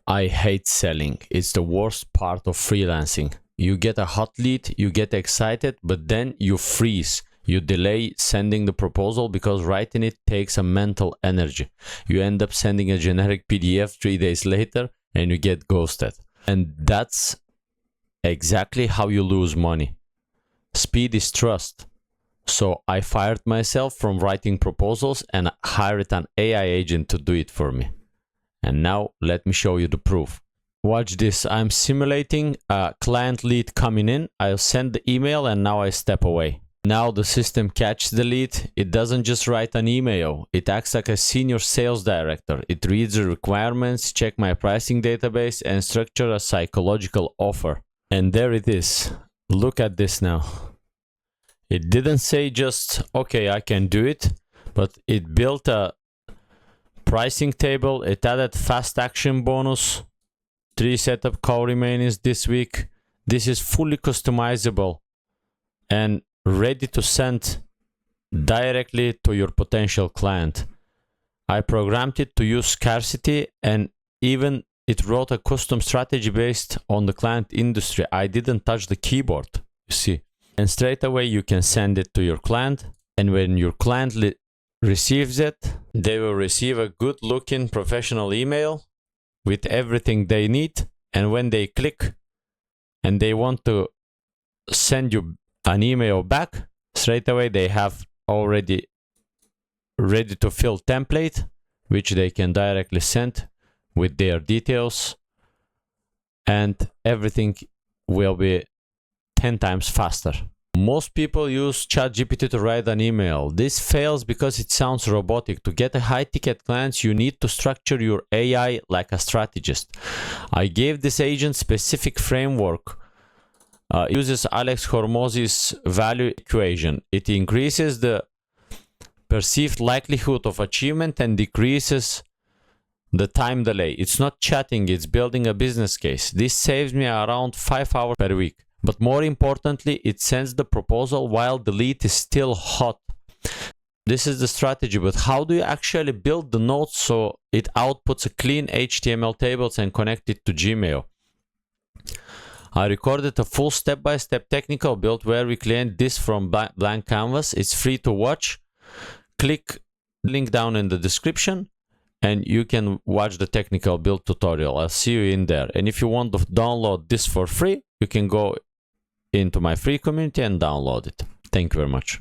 I hate selling. It's the worst part of freelancing. You get a hot lead, you get excited, but then you freeze. You delay sending the proposal because writing it takes a mental energy. You end up sending a generic PDF 3 days later and you get ghosted. And that's exactly how you lose money. Speed is trust. So I fired myself from writing proposals and hired an AI agent to do it for me. And now let me show you the proof. Watch this. I'm simulating a client lead coming in. I'll send the email and now I step away. Now the system catches the lead. It doesn't just write an email. It acts like a senior sales director. It reads the requirements, check my pricing database, and structure a psychological offer. And there it is. Look at this now. It didn't say just, okay, I can do it, but it built a pricing table. It added fast action bonus, 3 setup call remainings this week. This is fully customizable and ready to send directly to your potential client. I programmed it to use scarcity, and even it wrote a custom strategy based on the client industry. I didn't touch the keyboard, you see. And straight away you can send it to your client, and when your client receives it, they will receive a good looking professional email with everything they need. And when they click and they want to send you an email back, straight away they have already ready to fill template, which they can directly send with their details, and everything will be 10 times faster. Most people use ChatGPT to write an email. This fails because it sounds robotic. To get a high-ticket clients, you need to structure your AI like a strategist. I gave this agent specific framework. It uses Alex Hormozi's value equation. It increases the perceived likelihood of achievement and decreases the time delay. It's not chatting, it's building a business case. This saves me around 5 hours per week. But more importantly, it sends the proposal while the lead is still hot. This is the strategy, but how do you actually build the notes so it outputs a clean HTML tables and connect it to Gmail? I recorded a full step-by-step technical build where we create this from blank canvas. It's free to watch. Click the link down in the description and you can watch the technical build tutorial. I'll see you in there. And if you want to download this for free, you can go into my free community and download it. Thank you very much.